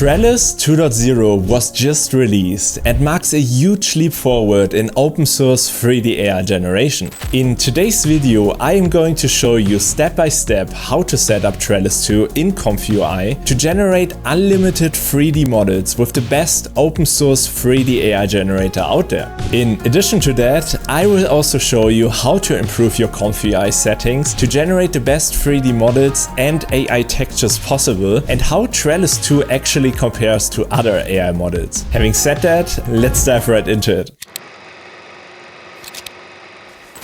Trellis 2.0 was just released and marks a huge leap forward in open source 3D AI generation. In today's video, I am going to show you step by step how to set up Trellis 2 in Comfyui to generate unlimited 3D models with the best open source 3D AI generator out there. In addition to that, I will also show you how to improve your Comfyui settings to generate the best 3D models and AI textures possible, and how Trellis 2 actually compares to other AI models. Having said that, let's dive right into it.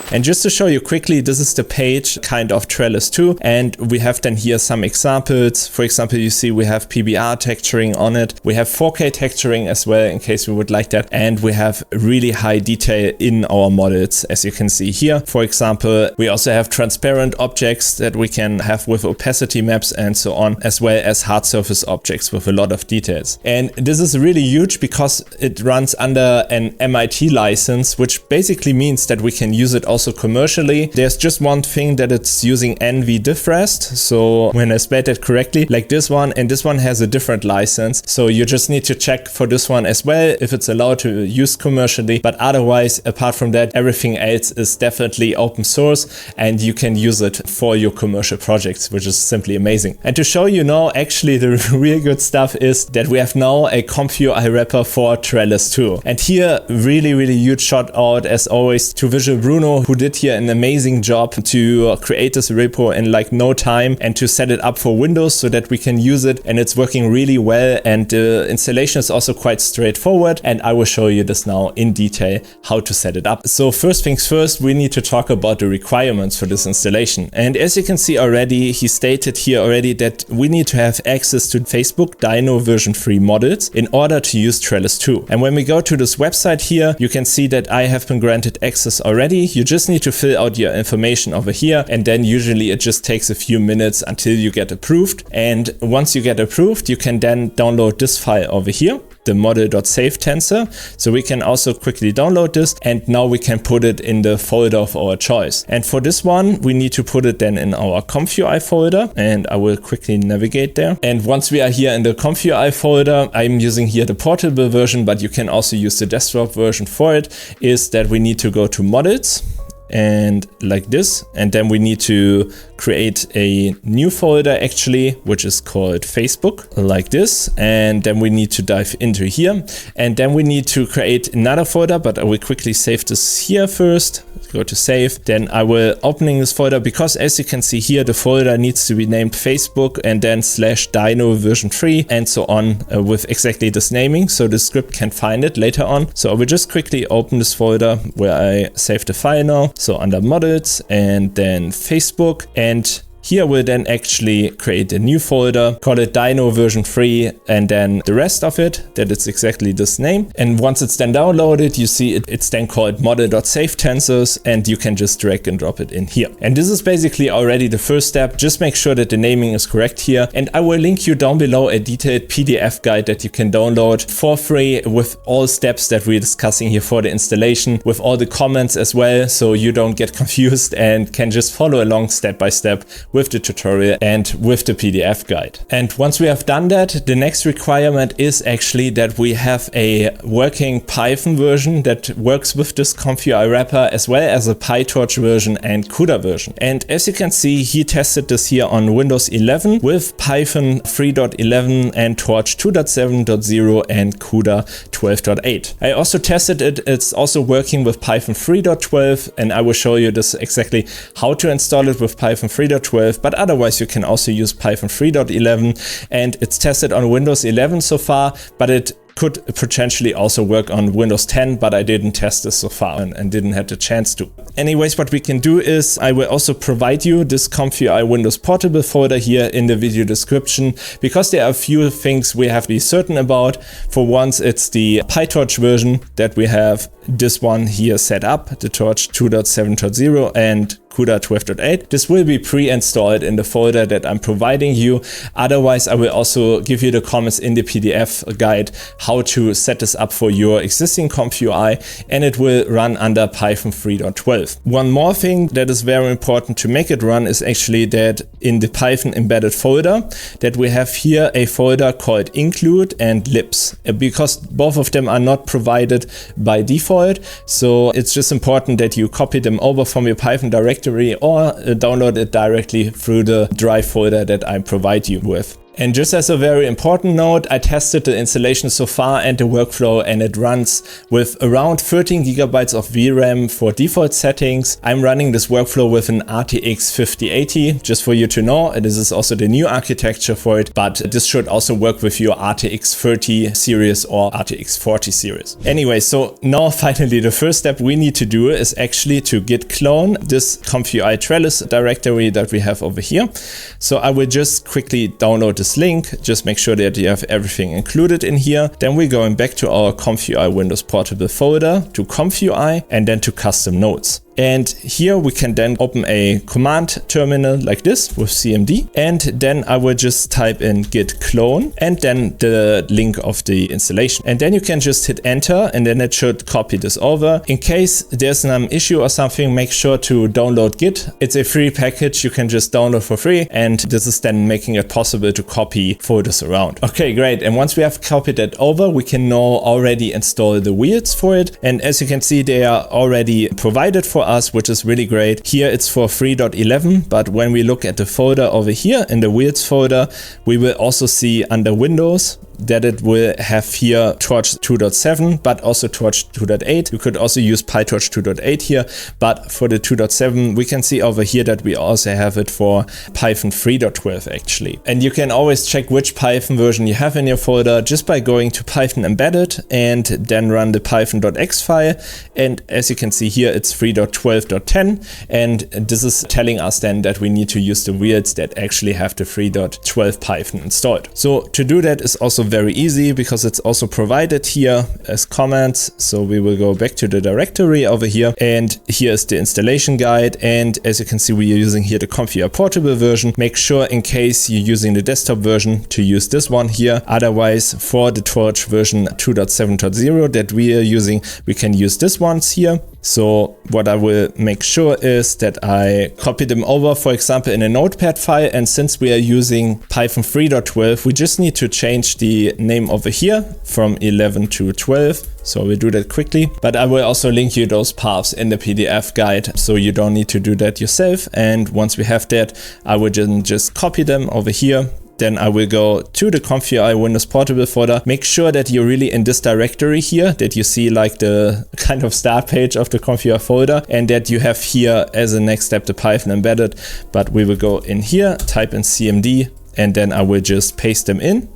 And just to show you quickly, this is the page kind of Trellis 2, and we have then here some examples. For example, you see we have PBR texturing on it. We have 4K texturing as well in case we would like that. And we have really high detail in our models, as you can see here. For example, we also have transparent objects that we can have with opacity maps and so on, as well as hard surface objects with a lot of details. And this is really huge because it runs under an MIT license, which basically means that we can use it also commercially. There's just one thing that it's using NV diffrest. So when I spelled it correctly, like this one, and this one has a different license. So you just need to check for this one as well if it's allowed to use commercially. But otherwise, apart from that, everything else is definitely open source and you can use it for your commercial projects, which is simply amazing. And to show you now, actually the real good stuff is that we have now a Comfyui wrapper for Trellis 2. And here, really huge shout out as always to visualbruno, who did here an amazing job to create this repo in like no time and to set it up for Windows so that we can use it, and it's working really well, and the installation is also quite straightforward, and I will show you this now in detail how to set it up. So first things first, we need to talk about the requirements for this installation, and as you can see already, he stated here already that we need to have access to Facebook Dino version 3 models in order to use Trellis 2. And when we go to this website here, you can see that I have been granted access already. You just need to fill out your information over here, and then usually it just takes a few minutes until you get approved. And once you get approved, you can then download this file over here, the model.save tensor. So we can also quickly download this, and now we can put it in the folder of our choice. And for this one, we need to put it then in our Comfyui folder, and I will quickly navigate there. And once we are here in the Comfyui folder, I'm using here the portable version, but you can also use the desktop version for it, is that we need to go to models, and like this, and then we need to create a new folder actually, which is called Facebook, like this, and then we need to dive into here, and then we need to create another folder, but I will quickly save this here first. Go to save, then I will opening this folder, because as you can see here, the folder needs to be named Facebook and then /Dino version 3 and so on, with exactly this naming, so the script can find it later on. So I will just quickly open this folder where I save the file now. So under models and then Facebook, and here we'll then actually create a new folder, call it Dino version 3, and then the rest of it, that it's exactly this name. And once it's then downloaded, you see it's then called model.save tensors, and you can just drag and drop it in here. And this is basically already the first step. Just make sure that the naming is correct here. And I will link you down below a detailed PDF guide that you can download for free with all steps that we're discussing here for the installation, with all the comments as well, so you don't get confused and can just follow along step by step with the tutorial and with the PDF guide. And once we have done that, the next requirement is actually that we have a working Python version that works with this Comfyui wrapper, as well as a PyTorch version and CUDA version. And as you can see, he tested this here on Windows 11 with Python 3.11 and Torch 2.7.0 and CUDA 12.8. I also tested it. It's also working with Python 3.12, and I will show you this exactly how to install it with Python 3.12. But otherwise you can also use Python 3.11, and it's tested on Windows 11 so far, but it could potentially also work on Windows 10, but I didn't test this so far and didn't have the chance to. Anyways, what we can do is I will also provide you this Comfyui Windows Portable folder here in the video description, because there are a few things we have to be certain about. For once, it's the PyTorch version that we have this one here set up, the Torch 2.7.0 and CUDA 12.8. This will be pre-installed in the folder that I'm providing you. Otherwise, I will also give you the comments in the PDF guide how to set this up for your existing ComfyUI, and it will run under Python 3.12. One more thing that is very important to make it run is actually that in the Python embedded folder that we have here a folder called include and libs, because both of them are not provided by default. So it's just important that you copy them over from your Python directory or download it directly through the drive folder that I provide you with. And just as a very important note, I tested the installation so far and the workflow, and it runs with around 13 gigabytes of VRAM for default settings. I'm running this workflow with an RTX 5080, just for you to know. This is also the new architecture for it, but this should also work with your RTX 30 series or RTX 40 series. Anyway, so now finally the first step we need to do is actually to git clone this ComfyUI Trellis directory that we have over here. So I will just quickly download this link, just make sure that you have everything included in here. Then we're going back to our ComfyUI Windows Portable folder, to ComfyUI, and then to custom nodes. And here we can then open a command terminal like this with CMD. And then I will just type in git clone and then the link of the installation. And then you can just hit enter, and then it should copy this over. In case there's an issue or something, make sure to download Git. It's a free package you can just download for free. And this is then making it possible to copy folders around. Okay, great. And once we have copied that over, we can now already install the wheels for it. And as you can see, they are already provided for us, which is really great. Here it's for 3.11, but when we look at the folder over here in the wheels folder, we will also see under Windows that it will have here Torch 2.7, but also Torch 2.8. You could also use PyTorch 2.8 here, but for the 2.7, we can see over here that we also have it for Python 3.12 actually. And you can always check which Python version you have in your folder just by going to Python embedded and then run the python.x file. And as you can see here, it's 3.12.10. And this is telling us then that we need to use the wheels that actually have the 3.12 Python installed. So to do that is also very easy because it's also provided here as comments. So we will go back to the directory over here, and here is the installation guide. And as you can see, we are using here the ComfyUI portable version. Make sure in case you're using the desktop version to use this one here. Otherwise, for the Torch version 2.7.0 that we are using, we can use this ones here. So what I will make sure is that I copy them over, for example, in a notepad file. And since we are using Python 3.12, we just need to change the name over here from 11 to 12. So we'll do that quickly, but I will also link you those paths in the PDF guide, so you don't need to do that yourself. And once we have that, I will then just copy them over here. Then I will go to the ComfyUI Windows Portable folder. Make sure that you're really in this directory here, that you see like the kind of start page of the ComfyUI folder, and that you have here as a next step the Python embedded. But we will go in here, type in CMD, and then I will just paste them in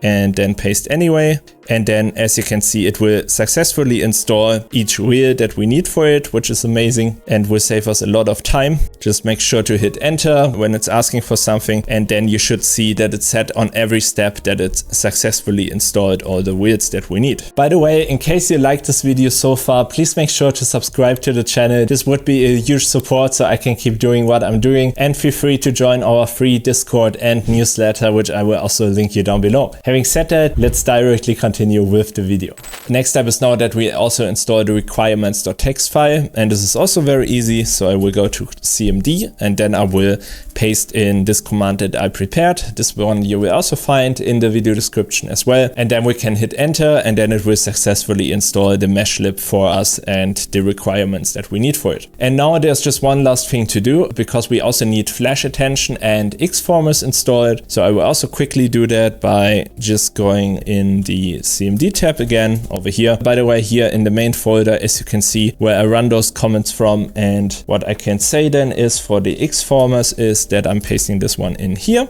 and then paste anyway. And then as you can see, it will successfully install each wheel that we need for it, which is amazing and will save us a lot of time. Just make sure to hit enter when it's asking for something, and then you should see that it's set on every step that it's successfully installed all the wheels that we need. By the way, in case you liked this video so far, please make sure to subscribe to the channel. This would be a huge support so I can keep doing what I'm doing, and feel free to join our free Discord and newsletter, which I will also link you down below. Having said that, let's directly continue with the video. Next step is now that we also install the requirements.txt file, and this is also very easy. So I will go to CMD, and then I will paste in this command that I prepared. This one you will also find in the video description as well. And then we can hit enter, and then it will successfully install the mesh lib for us and the requirements that we need for it. And now there's just one last thing to do, because we also need Flash Attention and Xformers installed. So I will also quickly do that by just going in the CMD tab again over here. By the way, here in the main folder, as you can see, where I run those comments from. And what I can say then is for the Xformers is that I'm pasting this one in here.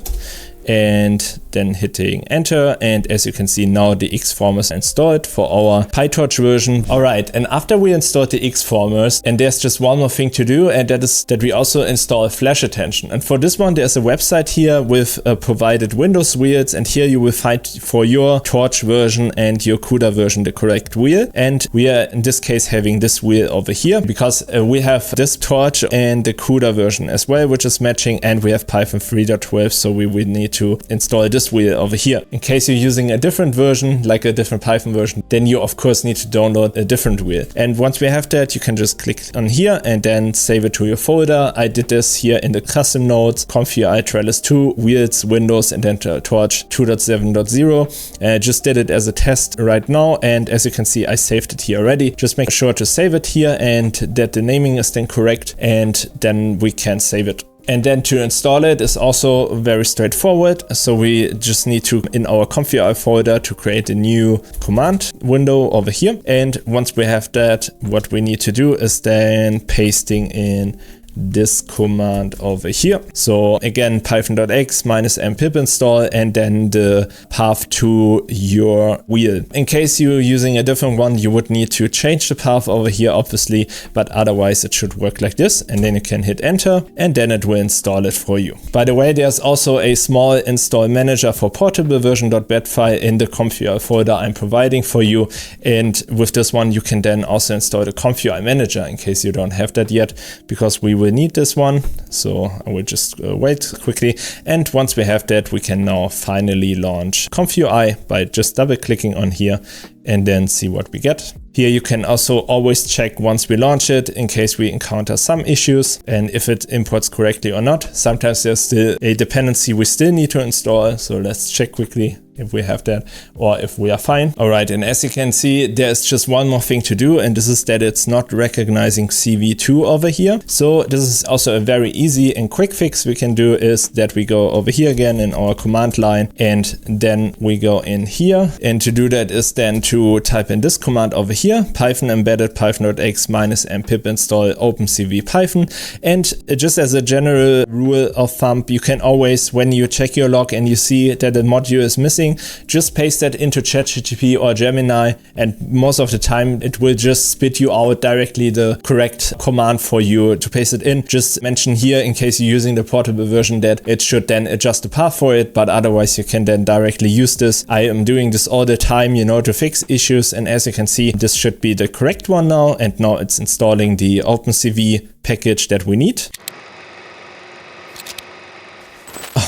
And then hitting enter, and as you can see now the Xform is installed for our PyTorch version. Alright, and after we installed the Xformers, and there's just one more thing to do, and that is that we also install Flash Attention. And for this one there's a website here with provided Windows wheels, and here you will find for your Torch version and your CUDA version the correct wheel. And we are in this case having this wheel over here because we have this Torch and the CUDA version as well, which is matching, and we have Python 3.12, so we will need to install this wheel over here. In case you're using a different version, like a different Python version, then you of course need to download a different wheel. And once we have that, you can just click on here and then save it to your folder. I did this here in the custom nodes, Comfyui Trellis 2, wheels, Windows, and then Torch 2.7.0. I just did it as a test right now, and as you can see, I saved it here already. Just make sure to save it here and that the naming is then correct, and then we can save it. And then to install it is also very straightforward. So we just need to, in our Comfyui folder, to create a new command window over here. And once we have that, what we need to do is then pasting in this command over here. So again, python.x -m pip install, and then the path to your wheel. In case you're using a different one, you would need to change the path over here, obviously, but otherwise it should work like this. And then you can hit enter, and then it will install it for you. By the way, there's also a small install manager for portable version.bat file in the Comfyui folder I'm providing for you. And with this one, you can then also install the Comfyui manager in case you don't have that yet, because we will need this one. So I will just wait quickly, and once we have that, we can now finally launch Comfyui by just double clicking on here and then see what we get. Here you can also always check once we launch it in case we encounter some issues and if it imports correctly or not. Sometimes there's still a dependency we still need to install, so let's check quickly if we have that or if we are fine. Alright, and as you can see, there's just one more thing to do, and this is that it's not recognizing CV2 over here. So this is also a very easy and quick fix we can do, is that we go over here again in our command line, and then we go in here. And to do that is then to type in this command over here, python embedded python.x -m pip install opencv python. And just as a general rule of thumb, you can always, when you check your log and you see that a module is missing, just paste that into ChatGPT or Gemini, and most of the time it will just spit you out directly the correct command for you to paste it in. Just mention here, in case you're using the portable version, that it should then adjust the path for it, but otherwise you can then directly use this. I am doing this all the time, you know, to fix issues, and as you can see, this should be the correct one now, and now it's installing the opencv package that we need.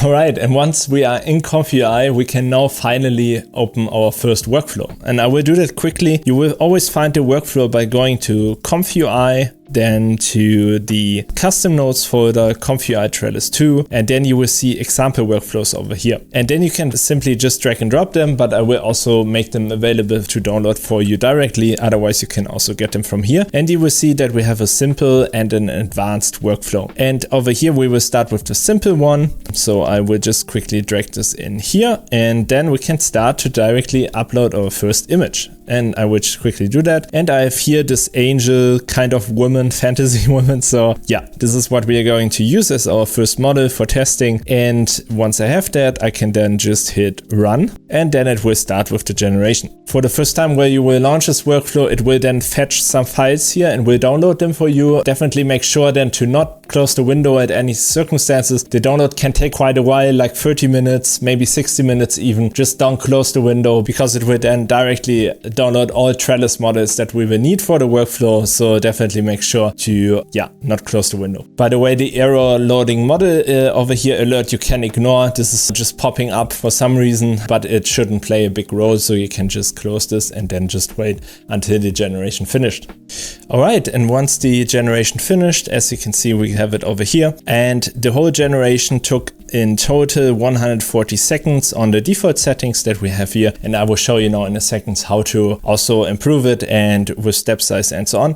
Alright, and once we are in Comfyui, we can now finally open our first workflow. And I will do that quickly. You will always find the workflow by going to Comfyui, then to the custom nodes folder, Comfyui Trellis 2, and then you will see example workflows over here. And then you can simply just drag and drop them, but I will also make them available to download for you directly. Otherwise, you can also get them from here. And you will see that we have a simple and an advanced workflow. And over here, we will start with the simple one. So I will just quickly drag this in here, and then we can start to directly upload our first image. And I will quickly do that. And I have here this angel kind of woman, fantasy woman. So yeah, this is what we are going to use as our first model for testing. And once I have that, I can then just hit run, and then it will start with the generation. For the first time where you will launch this workflow, it will then fetch some files here and will download them for you. Definitely make sure then to not close the window at any circumstances. The download can take quite a while, like 30 minutes, maybe 60 minutes even. Just don't close the window, because it will then directly download all Trellis models that we will need for the workflow. So definitely make sure to, not close the window. By the way, the error loading model over here alert you can ignore. This is just popping up for some reason, but it shouldn't play a big role. So you can just close this and then just wait until the generation finished. All right. And once the generation finished, as you can see, we have it over here, and the whole generation took in total 140 seconds on the default settings that we have here. And I will show you now in a second how to also improve it, and with step size and so on.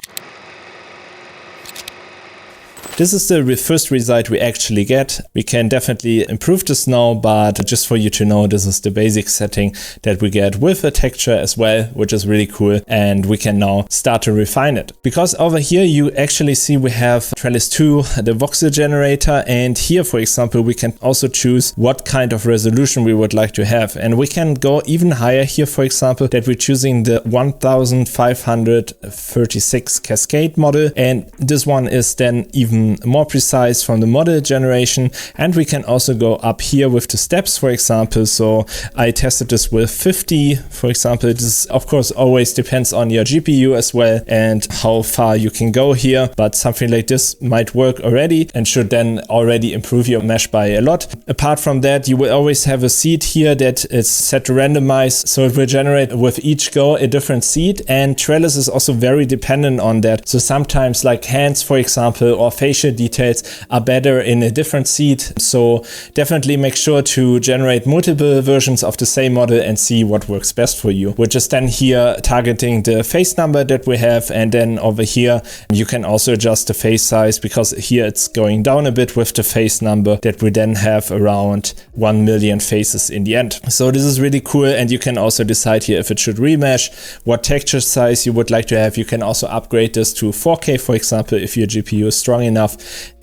this is the first result we actually get. We can definitely improve this now, but just for you to know, this is the basic setting that we get with a texture as well, which is really cool. And we can now start to refine it. Because over here, you actually see we have Trellis 2, the voxel generator. And here, for example, we can also choose what kind of resolution we would like to have. And we can go even higher here, for example, that we're choosing the 1536 cascade model. And this one is then even more precise from the model generation. And we can also go up here with the steps, for example. So I tested this with 50, for example. This of course always depends on your GPU as well and how far you can go here. But something like this might work already and should then already improve your mesh by a lot. Apart from that, you will always have a seed here that is set to randomize. So it will generate with each go a different seed. And Trellis is also very dependent on that. So sometimes like hands, for example, or facial details are better in a different seed. So definitely make sure to generate multiple versions of the same model and see what works best for you. Which is then here targeting the face number that we have. And then over here, you can also adjust the face size because here it's going down a bit with the face number that we then have around 1 million faces in the end. So this is really cool. And you can also decide here if it should remesh, what texture size you would like to have. You can also upgrade this to 4K, for example, if your GPU is strong enough.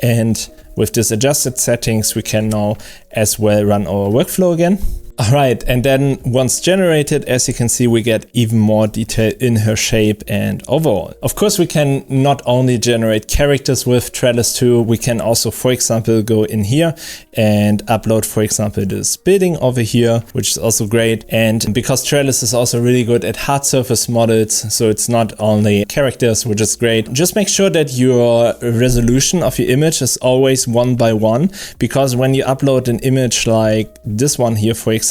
And with this adjusted settings, we can now as well run our workflow again. All right, and then once generated, as you can see, we get even more detail in her shape and overall. Of course, we can not only generate characters with Trellis 2, we can also, for example, go in here and upload, for example, this building over here, which is also great. And because Trellis is also really good at hard surface models, so it's not only characters, which is great. Just make sure that your resolution of your image is always 1:1, because when you upload an image like this one here, for example,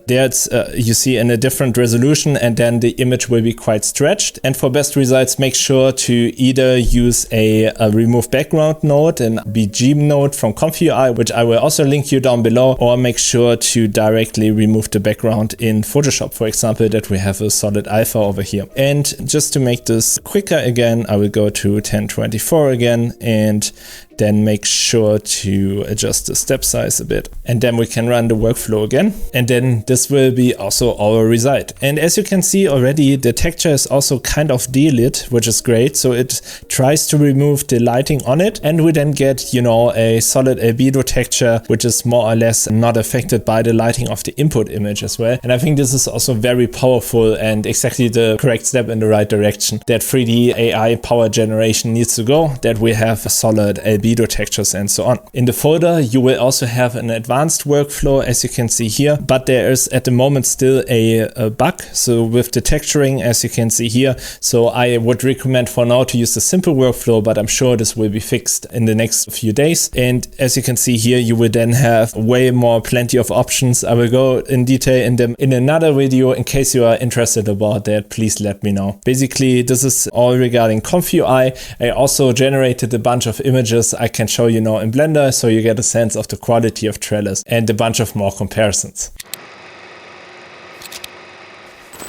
there's you see in a different resolution and then the image will be quite stretched. And for best results, make sure to either use a remove background node, an BG node from Comfyui, which I will also link you down below, or make sure to directly remove the background in Photoshop, for example, that we have a solid alpha over here. And just to make this quicker again, I will go to 1024 again and then make sure to adjust the step size a bit. And then we can run the workflow again. And then this will be also our result. And as you can see already, the texture is also kind of delit, which is great. So it tries to remove the lighting on it. And we then get, you know, a solid albedo texture, which is more or less not affected by the lighting of the input image as well. And I think this is also very powerful and exactly the correct step in the right direction that 3D AI power generation needs to go, that we have solid albedo textures and so on. In the folder, you will also have an advanced workflow, as you can see here, but there is at the moment still a bug. So with the texturing, as you can see here, so I would recommend for now to use the simple workflow, but I'm sure this will be fixed in the next few days. And as you can see here, you will then have plenty of options. I will go in detail in them in another video. In case you are interested about that, please let me know. Basically, this is all regarding Comfyui. I also generated a bunch of images I can show you now in Blender, so you get a sense of the quality of Trellis and a bunch of more comparisons.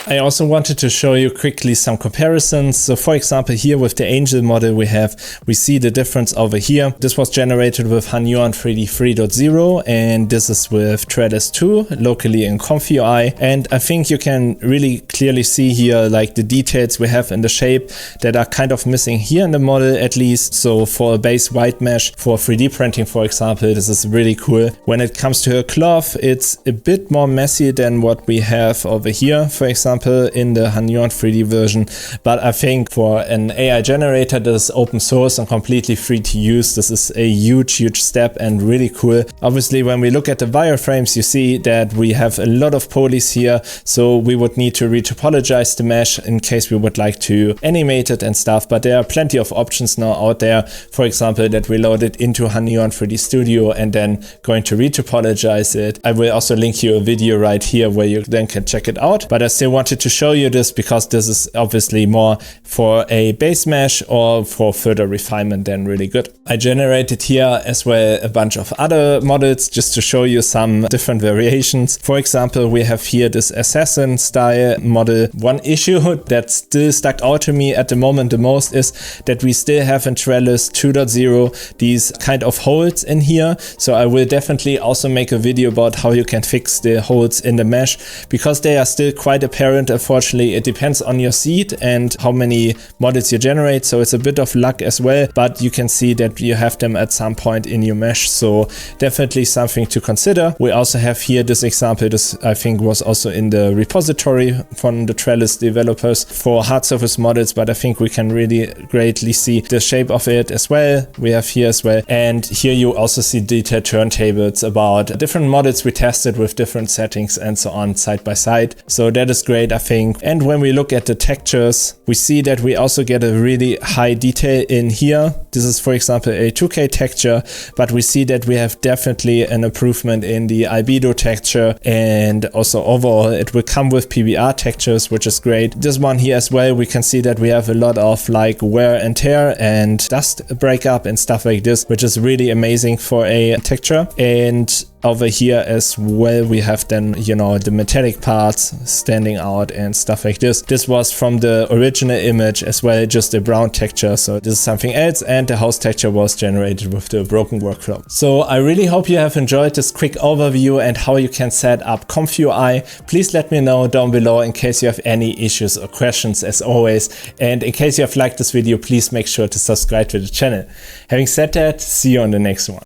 I also wanted to show you quickly some comparisons. So for example, here with the angel model we see the difference over here. This was generated with Hunyuan 3D 3.0 and this is with Trellis 2 locally in Comfyui. And I think you can really clearly see here like the details we have in the shape that are kind of missing here in the model at least. So for a base white mesh for 3D printing, for example, this is really cool. When it comes to a cloth, it's a bit more messy than what we have over here, for example, in the Hunyuan 3D version. But I think for an AI generator that is open source and completely free to use, this is a huge step and really cool. Obviously, when we look at the wireframes, you see that we have a lot of polys here. So we would need to retopologize the mesh in case we would like to animate it and stuff. But there are plenty of options now out there. For example, that we load it into Hunyuan 3D Studio and then going to retopologize it. I will also link you a video right here where you then can check it out. But I still want wanted to show you this because this is obviously more for a base mesh or for further refinement than really good. I generated here as well a bunch of other models just to show you some different variations. For example, we have here this assassin style model. One issue that still stuck out to me at the moment the most is that we still have in Trellis 2.0 these kind of holes in here. So I will definitely also make a video about how you can fix the holes in the mesh, because they are still quite apparent. Unfortunately, it depends on your seed and how many models you generate. So it's a bit of luck as well, but you can see that you have them at some point in your mesh. So definitely something to consider. We also have here this example. This I think was also in the repository from the Trellis developers for hard surface models, but I think we can really greatly see the shape of it as well. We have here as well. And here you also see detailed turntables about different models we tested with different settings and so on side by side. So that is great, I think. And when we look at the textures, we see that we also get a really high detail in here. This is, for example, a 2K texture, but we see that we have definitely an improvement in the albedo texture, and also overall it will come with PBR textures, which is great. This one here as well, we can see that we have a lot of like wear and tear and dust breakup and stuff like this, which is really amazing for a texture. And over here as well, we have then, you know, the metallic parts standing out and stuff like this. This was from the original image as well, just a brown texture. So this is something else, and the house texture was generated with the broken workflow. So I really hope you have enjoyed this quick overview and how you can set up Comfyui. Please let me know down below in case you have any issues or questions as always. And in case you have liked this video, please make sure to subscribe to the channel. Having said that, see you on the next one.